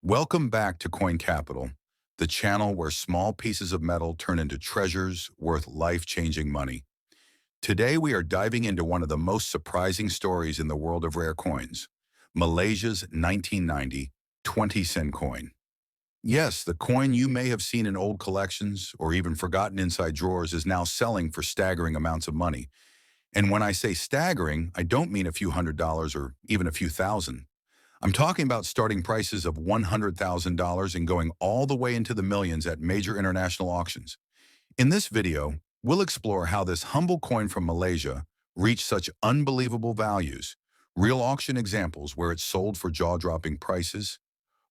Welcome back to Coin Capital, the channel where small pieces of metal turn into treasures worth life-changing money. Today we are diving into one of the most surprising stories in the world of rare coins, Malaysia's 1990 20-cent coin. Yes, the coin you may have seen in old collections or even forgotten inside drawers is now selling for staggering amounts of money. And when I say staggering, I don't mean a few $100s or even a few thousand. I'm talking about starting prices of $100,000 and going all the way into the millions at major international auctions. In this video, we'll explore how this humble coin from Malaysia reached such unbelievable values, real auction examples where it sold for jaw-dropping prices,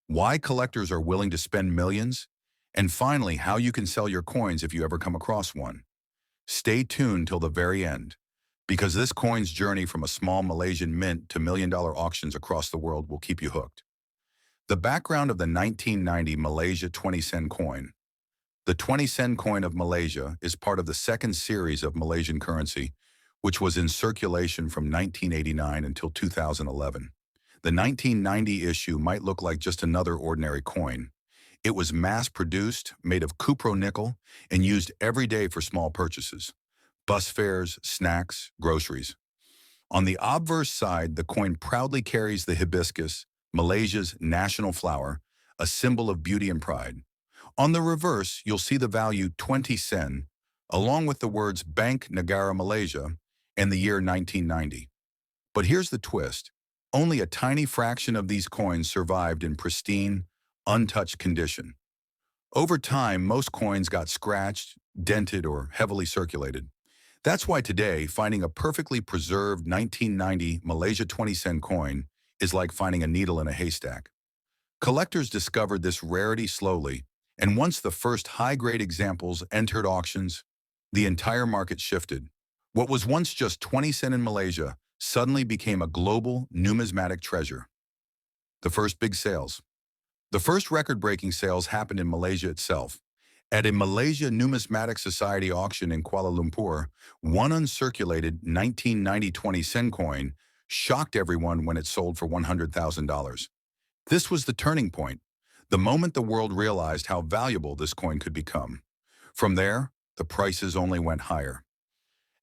why collectors are willing to spend millions, and finally, how you can sell your coins if you ever come across one. Stay tuned till the very end, because this coin's journey from a small Malaysian mint to million-dollar auctions across the world will keep you hooked. The background of the 1990 Malaysia 20-cent coin. The 20-cent coin of Malaysia is part of the second series of Malaysian currency, which was in circulation from 1989 until 2011. The 1990 issue might look like just another ordinary coin. It was mass-produced, made of cupro-nickel, and used every day for small purchases. Bus fares, snacks, groceries. On the obverse side, the coin proudly carries the hibiscus, Malaysia's national flower, a symbol of beauty and pride. On the reverse, you'll see the value 20 sen, along with the words Bank Negara Malaysia and the year 1990. But here's the twist. Only a tiny fraction of these coins survived in pristine, untouched condition. Over time, most coins got scratched, dented, or heavily circulated. That's why today, finding a perfectly preserved 1990 Malaysia 20-cent coin is like finding a needle in a haystack. Collectors discovered this rarity slowly, and once the first high-grade examples entered auctions, the entire market shifted. What was once just 20 cent in Malaysia suddenly became a global numismatic treasure. The first big sales. The first record-breaking sales happened in Malaysia itself. At a Malaysia Numismatic Society auction in Kuala Lumpur, one uncirculated 1990 20-cent coin shocked everyone when it sold for $100,000. This was the turning point, the moment the world realized how valuable this coin could become. From there, the prices only went higher.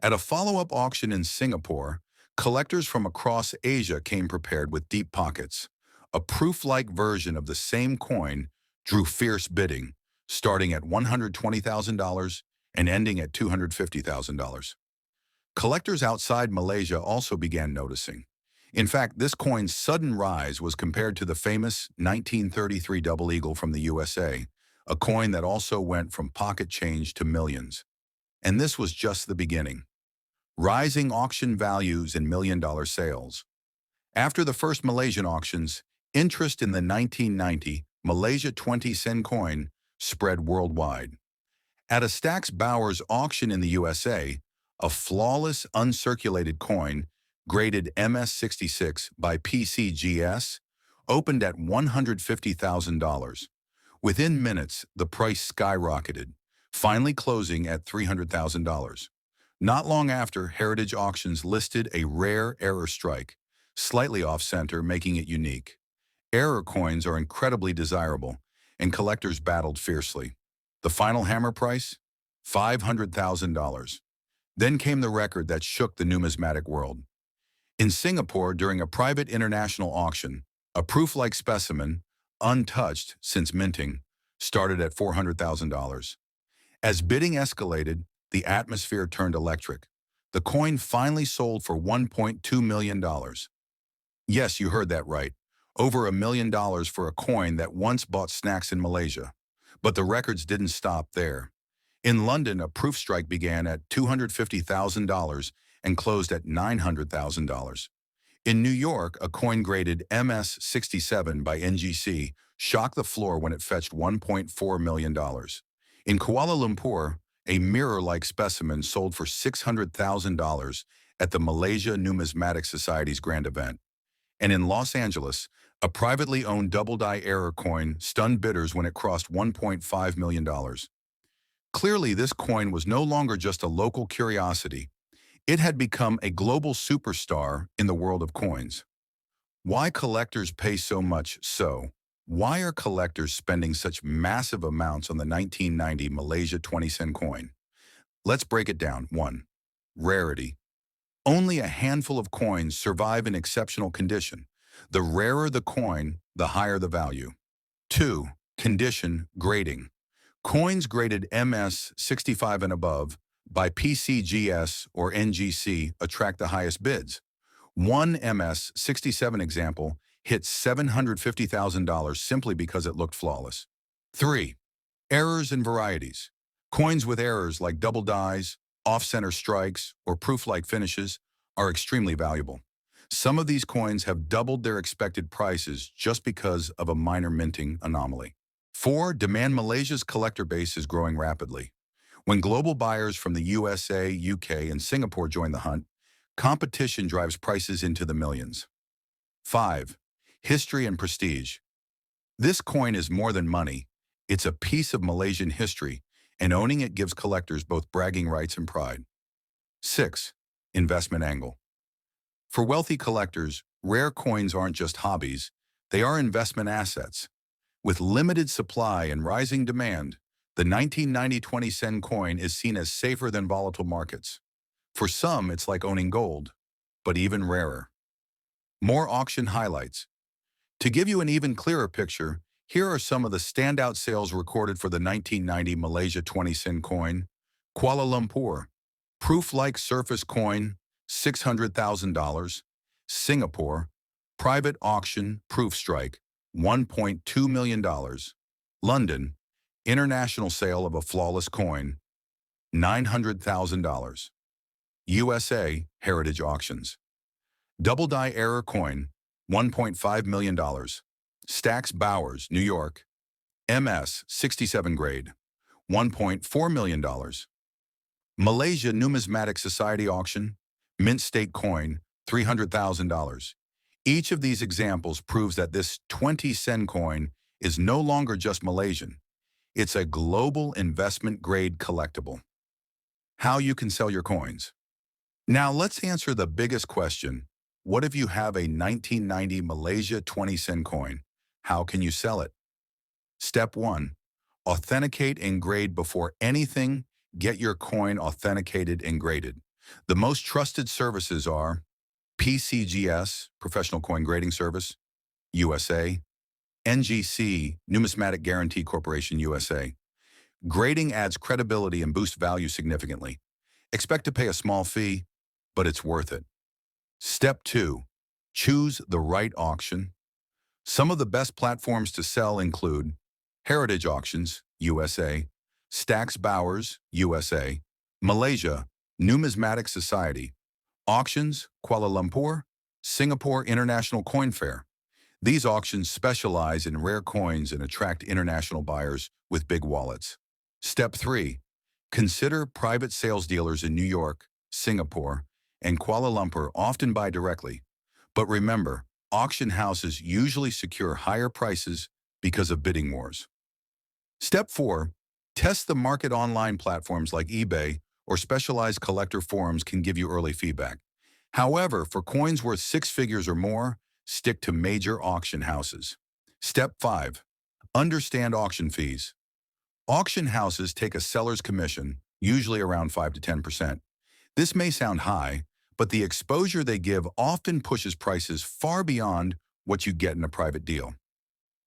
At a follow-up auction in Singapore, collectors from across Asia came prepared with deep pockets. A proof-like version of the same coin drew fierce bidding, starting at $120,000 and ending at $250,000. Collectors outside Malaysia also began noticing. In fact, this coin's sudden rise was compared to the famous 1933 Double Eagle from the USA, a coin that also went from pocket change to millions. And this was just the beginning. Rising auction values and million-dollar sales. After the first Malaysian auctions, interest in the 1990 Malaysia 20-cent coin spread worldwide. At a Stack's Bowers auction in the USA, a flawless uncirculated coin, graded MS66 by PCGS, opened at $150,000. Within minutes, the price skyrocketed, finally closing at $300,000. Not long after, Heritage Auctions listed a rare error strike, slightly off-center, making it unique. Error coins are incredibly desirable, and collectors battled fiercely. The final hammer price? $500,000. Then came the record that shook the numismatic world. In Singapore, during a private international auction, a proof-like specimen, untouched since minting, started at $400,000. As bidding escalated, the atmosphere turned electric. The coin finally sold for $1.2 million. Yes, you heard that right. Over $1 million for a coin that once bought snacks in Malaysia. But the records didn't stop there. In London, a proof strike began at $250,000 and closed at $900,000. In New York, a coin graded MS67 by NGC shocked the floor when it fetched $1.4 million. In Kuala Lumpur, a mirror-like specimen sold for $600,000 at the Malaysia Numismatic Society's grand event. And in Los Angeles, a privately owned double-die error coin stunned bidders when it crossed $1.5 million. Clearly, this coin was no longer just a local curiosity. It had become a global superstar in the world of coins. Why collectors pay so much so? Why are collectors spending such massive amounts on the 1990 Malaysia 20-cent coin? Let's break it down. 1. Rarity. Only a handful of coins survive in exceptional condition. The rarer the coin, the higher the value. 2. Condition grading. Coins graded MS 65 and above by PCGS or NGC attract the highest bids. One MS 67 example hit $750,000 simply because it looked flawless. 3. Errors and varieties. Coins with errors like double dies, off-center strikes, or proof-like finishes are extremely valuable. Some of these coins have doubled their expected prices just because of a minor minting anomaly. 4. Demand. Malaysia's collector base is growing rapidly. When global buyers from the USA, UK, and Singapore join the hunt, competition drives prices into the millions. 5. History and prestige. This coin is more than money. It's a piece of Malaysian history, and owning it gives collectors both bragging rights and pride. 6. Investment angle. For wealthy collectors, rare coins aren't just hobbies, they are investment assets. With limited supply and rising demand, the 1990 20-cent coin is seen as safer than volatile markets. For some, it's like owning gold, but even rarer. More auction highlights. To give you an even clearer picture, here are some of the standout sales recorded for the 1990 Malaysia 20-cent coin. Kuala Lumpur, proof-like surface coin, $600,000. Singapore, private auction, proof strike, $1.2 million. London, international sale of a flawless coin, $900,000. USA, heritage auctions. Double die error coin, $1.5 million. Stax Bowers, New York, MS 67 grade, $1.4 million. Malaysia Numismatic Society auction, mint state coin, $300,000. Each of these examples proves that this 20-cent coin is no longer just Malaysian. It's a global investment-grade collectible. How you can sell your coins. Now let's answer the biggest question. What if you have a 1990 Malaysia 20-cent coin? How can you sell it? Step 1. Authenticate and grade before anything. Get your coin authenticated and graded. The most trusted services are PCGS, Professional Coin Grading Service, USA, NGC, Numismatic Guarantee Corporation, USA. Grading adds credibility and boosts value significantly. Expect to pay a small fee, but it's worth it. Step 2. Choose the right auction. Some of the best platforms to sell include Heritage Auctions, USA, Stax Bowers, USA, Malaysia Numismatic Society, Auctions, Kuala Lumpur, Singapore International Coin Fair. These auctions specialize in rare coins and attract international buyers with big wallets. Step 3. Consider private sales dealers in New York, Singapore, and Kuala Lumpur often buy directly. But remember, auction houses usually secure higher prices because of bidding wars. Step 4. Test the market. Online platforms like eBay or specialized collector forums can give you early feedback. However, for coins worth 6 figures or more, stick to major auction houses. Step 5. Understand auction fees. Auction houses take a seller's commission, usually around 5 to 10%. This may sound high, but the exposure they give often pushes prices far beyond what you get in a private deal.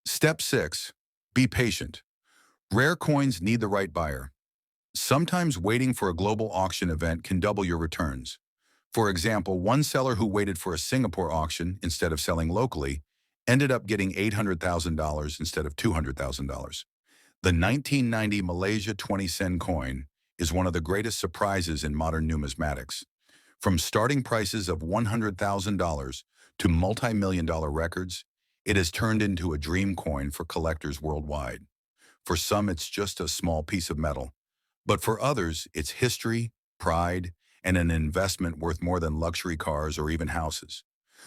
Step 6. Be patient. Rare coins need the right buyer. Sometimes waiting for a global auction event can double your returns. For example, one seller who waited for a Singapore auction instead of selling locally ended up getting $800,000 instead of $200,000. The 1990 Malaysia 20-cent coin is one of the greatest surprises in modern numismatics. From starting prices of $100,000 to multi-million-dollar records, it has turned into a dream coin for collectors worldwide. For some, it's just a small piece of metal. But for others, it's history, pride, and an investment worth more than luxury cars or even houses.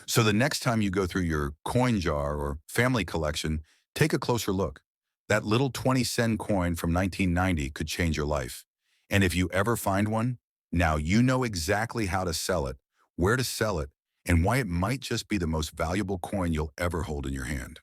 So the next time you go through your coin jar or family collection, take a closer look. That little 20-cent coin from 1990 could change your life. And if you ever find one, now you know exactly how to sell it, where to sell it, and why it might just be the most valuable coin you'll ever hold in your hand.